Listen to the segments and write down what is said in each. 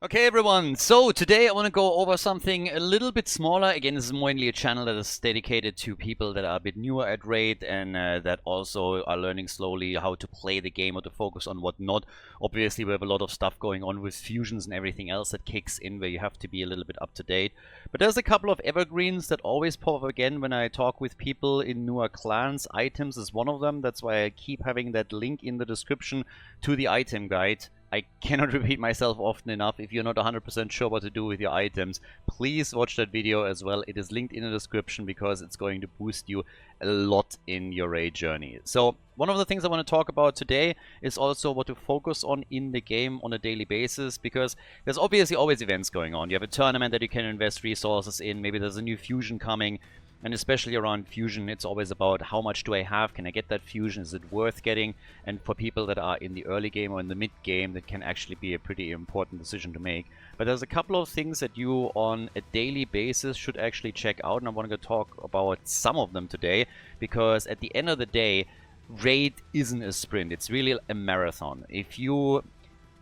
Okay everyone, so today I want to go over something a little bit smaller. Again, this is mainly a channel that is dedicated to people that are a bit newer at Raid and that also are learning slowly how to play the game or to focus on what not. Obviously we have a lot of stuff going on with fusions and everything else that kicks in where you have to be a little bit up to date. But there's a couple of evergreens that always pop up again when I talk with people in newer clans. Items is one of them, that's why I keep having that link in the description to the item guide. I cannot repeat myself often enough. If you're not 100% sure what to do with your items, please watch that video as well. It is linked in the description because it's going to boost you a lot in your raid journey. So one of the things I want to talk about today is also what to focus on in the game on a daily basis, because there's obviously always events going on. You have a tournament that you can invest resources in. Maybe there's a new fusion coming. And especially around fusion, it's always about how much do I have? Can I get that fusion? Is it worth getting? And for people that are in the early game or in the mid game, that can actually be a pretty important decision to make. But there's a couple of things that you on a daily basis should actually check out. And I want to talk about some of them today, because at the end of the day, Raid isn't a sprint. It's really a marathon. If you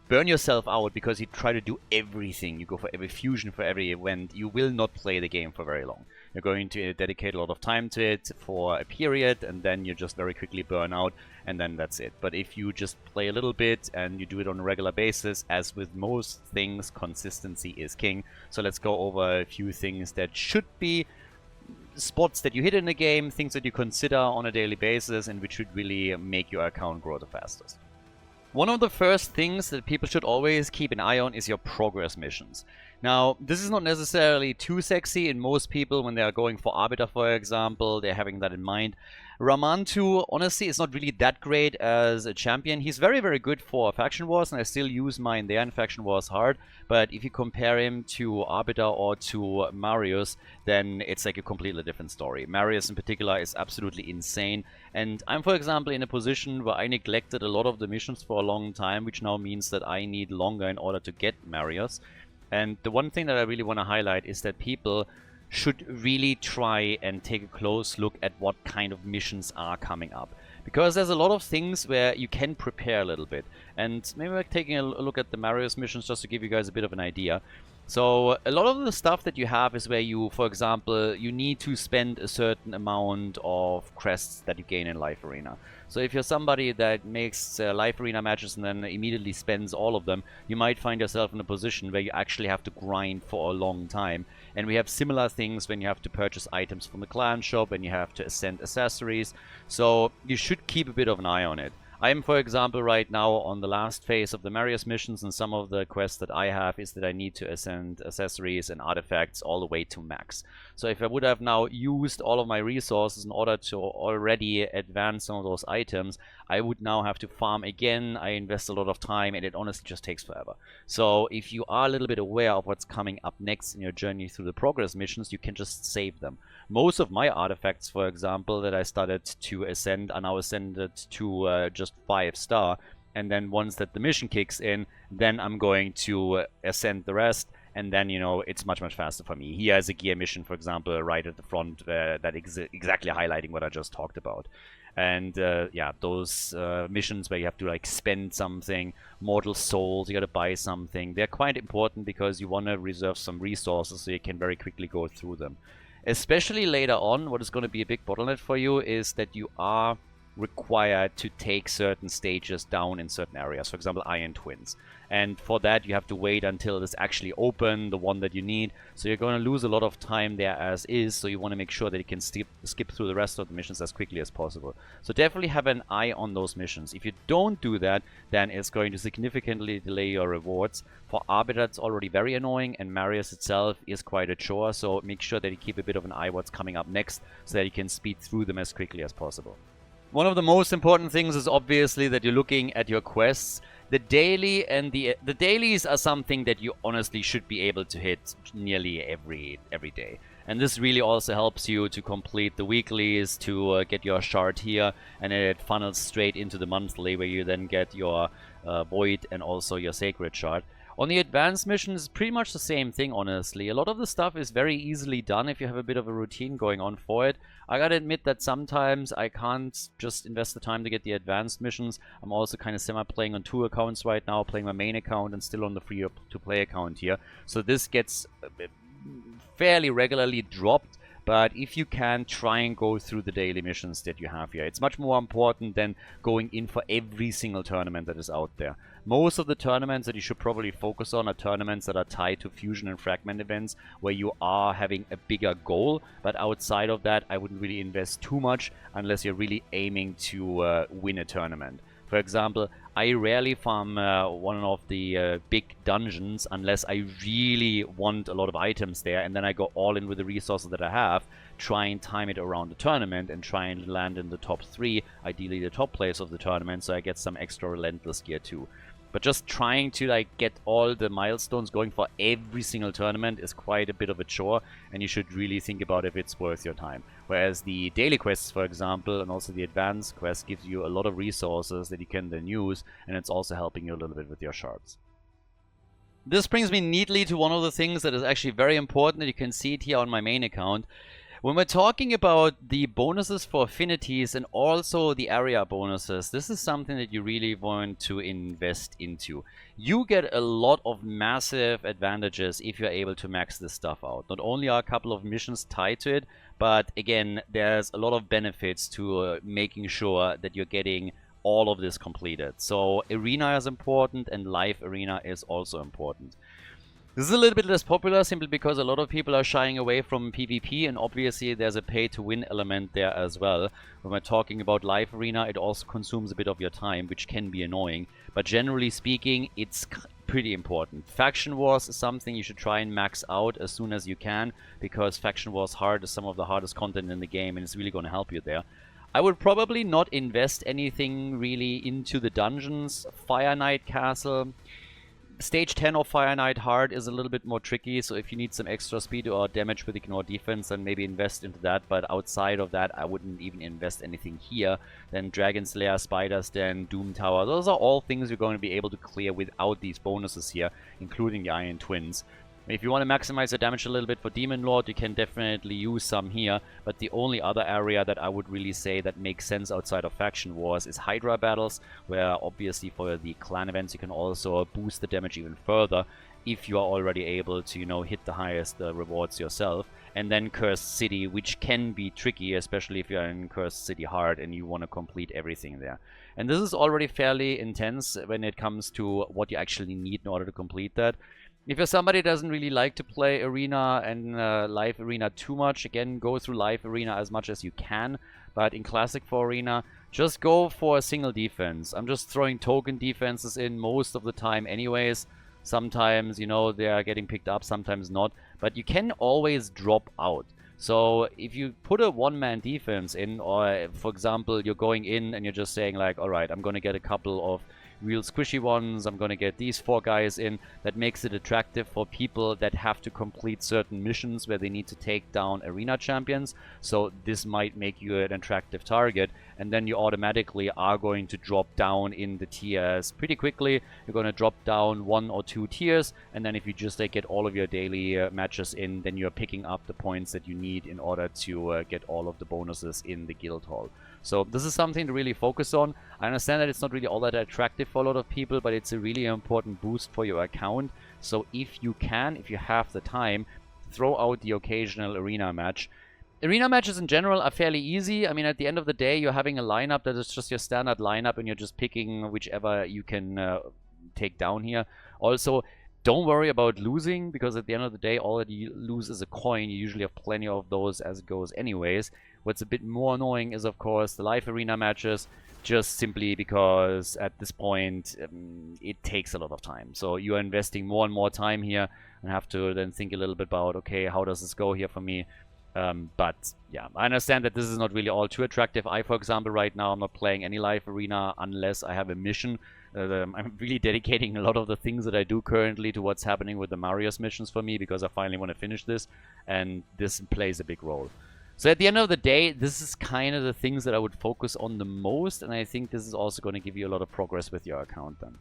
burn yourself out because you try to do everything, you go for every fusion, for every event, you will not play the game for very long. You're going to dedicate a lot of time to it for a period, and then you just very quickly burn out, and then that's it. But if you just play a little bit and you do it on a regular basis, as with most things, consistency is king. So let's go over a few things that should be spots that you hit in the game, things that you consider on a daily basis, and which should really make your account grow the fastest. One of the first things that people should always keep an eye on is your progress missions. Now, this is not necessarily too sexy in most people when they are going for Arbiter, for example. They're having that in mind. Ramantu, honestly, is not really that great as a champion. He's very, very good for Faction Wars, and I still use mine there in Faction Wars hard. But if you compare him to Arbiter or to Marius, then it's like a completely different story. Marius in particular is absolutely insane. And I'm, for example, in a position where I neglected a lot of the missions for a long time, which now means that I need longer in order to get Marius. And the one thing that I really want to highlight is that people should really try and take a close look at what kind of missions are coming up. Because there's a lot of things where you can prepare a little bit. And maybe we're taking a look at the Marius missions just to give you guys a bit of an idea. So a lot of the stuff that you have is where you, for example, you need to spend a certain amount of crests that you gain in Life Arena. So if you're somebody that makes Life Arena matches and then immediately spends all of them, you might find yourself in a position where you actually have to grind for a long time. And we have similar things when you have to purchase items from the clan shop and you have to ascend accessories. So you should keep a bit of an eye on it. I am, for example, right now on the last phase of the Marius missions, and some of the quests that I have is that I need to ascend accessories and artifacts all the way to max. So if I would have now used all of my resources in order to already advance some of those items, I would now have to farm again. I invest a lot of time, and it honestly just takes forever. So if you are a little bit aware of what's coming up next in your journey through the progress missions, you can just save them. Most of my artifacts, for example, that I started to ascend are now ascended to just 5-star, and then once that the mission kicks in, then I'm going to ascend the rest, and then, you know, it's much faster for me. He has a gear mission, for example, right at the front that exactly highlighting what I just talked about. And yeah, those missions where you have to like spend something, mortal souls, you gotta buy something, they're quite important because you want to reserve some resources so you can very quickly go through them. Especially later on, what is going to be a big bottleneck for you is that you are required to take certain stages down in certain areas, for example Iron Twins, and for that you have to wait until it's actually open, the one that you need. So you're going to lose a lot of time there as is, so you want to make sure that you can skip through the rest of the missions as quickly as possible. So definitely have an eye on those missions. If you don't do that, then it's going to significantly delay your rewards. For Arbiter it's already very annoying, and Marius itself is quite a chore, so make sure that you keep a bit of an eye what's coming up next so that you can speed through them as quickly as possible. One of the most important things is obviously that you're looking at your quests. The daily and the dailies are something that you honestly should be able to hit nearly every day. And this really also helps you to complete the weeklies, to get your shard here, and it funnels straight into the monthly where you then get your void and also your sacred shard. On the advanced missions, pretty much the same thing, honestly. A lot of the stuff is very easily done if you have a bit of a routine going on for it. I gotta admit that sometimes I can't just invest the time to get the advanced missions. I'm also kind of semi-playing on 2 accounts right now, playing my main account and still on the free-to-play account here. So this gets fairly regularly dropped. But if you can, try and go through the daily missions that you have here. It's much more important than going in for every single tournament that is out there. Most of the tournaments that you should probably focus on are tournaments that are tied to fusion and fragment events, where you are having a bigger goal. But outside of that, I wouldn't really invest too much unless you're really aiming to win a tournament. For example, I rarely farm one of the big dungeons unless I really want a lot of items there, and then I go all in with the resources that I have, try and time it around the tournament, and try and land in the top 3, ideally the top place of the tournament, so I get some extra relentless gear too. But just trying to like get all the milestones going for every single tournament is quite a bit of a chore, and you should really think about if it's worth your time. Whereas the daily quests, for example, and also the advanced quests gives you a lot of resources that you can then use, and it's also helping you a little bit with your shards. This brings me neatly to one of the things that is actually very important, and you can see it here on my main account. When we're talking about the bonuses for affinities and also the area bonuses, this is something that you really want to invest into. You get a lot of massive advantages if you're able to max this stuff out. Not only are a couple of missions tied to it, but again, there's a lot of benefits to making sure that you're getting all of this completed. So arena is important, and live arena is also important. This is a little bit less popular simply because a lot of people are shying away from PvP, and obviously there's a pay-to-win element there as well. When we're talking about live arena, it also consumes a bit of your time, which can be annoying. But generally speaking, it's pretty important. Faction Wars is something you should try and max out as soon as you can, because Faction Wars Hard is some of the hardest content in the game, and it's really going to help you there. I would probably not invest anything really into the dungeons. Fire Knight Castle. Stage 10 of Fire Knight Hard is a little bit more tricky, so if you need some extra speed or damage with Ignore Defense, then maybe invest into that. But outside of that, I wouldn't even invest anything here. Then Dragon Slayer, Spider's Den, Doom Tower, those are all things you're going to be able to clear without these bonuses here, including the Iron Twins. If you want to maximize your damage a little bit for Demon Lord, you can definitely use some here, but the only other area that I would really say that makes sense outside of Faction Wars is Hydra battles, where obviously for the clan events you can also boost the damage even further if you are already able to, you know, hit the highest rewards yourself. And then Cursed City, which can be tricky, especially if you're in Cursed City Hard and you want to complete everything there. And this is already fairly intense when it comes to what you actually need in order to complete that. If you're somebody who doesn't really like to play Arena and Live Arena too much, again, go through Live Arena as much as you can. But in Classic for Arena, just go for a single defense. I'm just throwing token defenses in most of the time anyways. Sometimes, you know, they are getting picked up, sometimes not. But you can always drop out. So if you put a one-man defense in, or for example, you're going in and you're just saying like, alright, I'm going to get a couple of real squishy ones, I'm going to get these 4 guys in, that makes it attractive for people that have to complete certain missions where they need to take down arena champions. So this might make you an attractive target, and then you automatically are going to drop down in the tiers pretty quickly. You're going to drop down 1 or 2 tiers, and then if you just get all of your daily matches in, then you're picking up the points that you need in order to get all of the bonuses in the guild hall. So this is something to really focus on. I understand that it's not really all that attractive for a lot of people, but it's a really important boost for your account. So if you can, if you have the time, throw out the occasional arena match. Arena matches in general are fairly easy. I mean, at the end of the day, you're having a lineup that is just your standard lineup, and you're just picking whichever you can take down here. Also, don't worry about losing, because at the end of the day, all that you lose is a coin. You usually have plenty of those as it goes anyways. What's a bit more annoying is, of course, the live arena matches, just simply because at this point, it takes a lot of time. So you are investing more and more time here, and have to then think a little bit about, okay, how does this go here for me? But yeah, I understand that this is not really all too attractive. I, for example, right now, I'm not playing any live arena unless I have a mission. I'm really dedicating a lot of the things that I do currently to what's happening with the Marius missions for me, because I finally want to finish this, and this plays a big role. So at the end of the day, this is kind of the things that I would focus on the most, and I think this is also going to give you a lot of progress with your account then.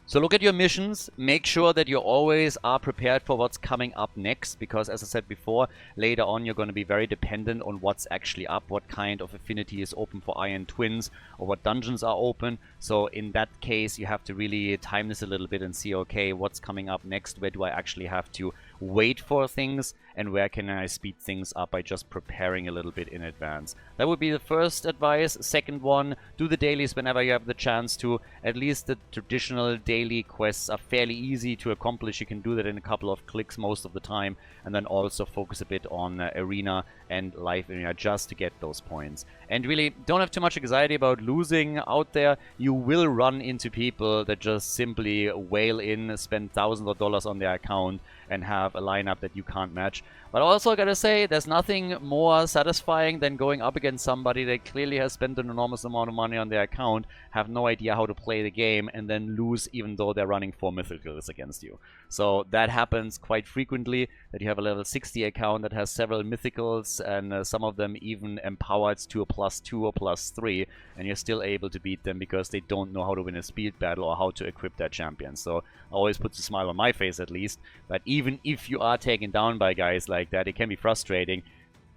So look at your missions, make sure that you always are prepared for what's coming up next, because as I said before, later on you're going to be very dependent on what's actually up, what kind of affinity is open for Iron Twins, or what dungeons are open. So in that case, you have to really time this a little bit and see, okay, what's coming up next, where do I actually have to wait for things, and where can I speed things up by just preparing a little bit in advance. That would be the first advice. Second one, do the dailies whenever you have the chance to. At least the traditional daily quests are fairly easy to accomplish. You can do that in a couple of clicks most of the time, and then also focus a bit on arena and live arena just to get those points. And really, don't have too much anxiety about losing out there. You will run into people that just simply whale in, spend thousands of dollars on their account, and have a lineup that you can't match. But also, I gotta say, there's nothing more satisfying than going up against somebody that clearly has spent an enormous amount of money on their account, have no idea how to play the game, and then lose even though they're running 4 mythicals against you. So that happens quite frequently, that you have a level 60 account that has several mythicals, and some of them even empowered to a +2 or +3, and you're still able to beat them because they don't know how to win a speed battle or how to equip their champion. So always puts a smile on my face, at least. But even if you are taken down by guys like that, it can be frustrating.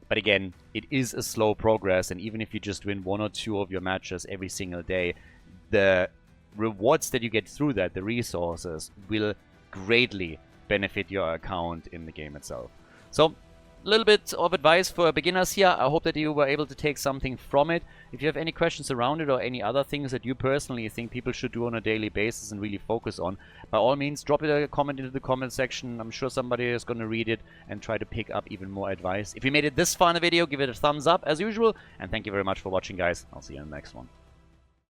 But again, it is a slow progress, and even if you just win 1 or 2 of your matches every single day, the rewards that you get through that, the resources, will greatly benefit your account in the game itself. So, a little bit of advice for beginners here. I hope that you were able to take something from it. If you have any questions around it or any other things that you personally think people should do on a daily basis and really focus on, by all means, drop it a comment into the comment section. I'm sure somebody is going to read it and try to pick up even more advice. If you made it this far in the video, give it a thumbs up as usual. And thank you very much for watching, guys. I'll see you in the next one.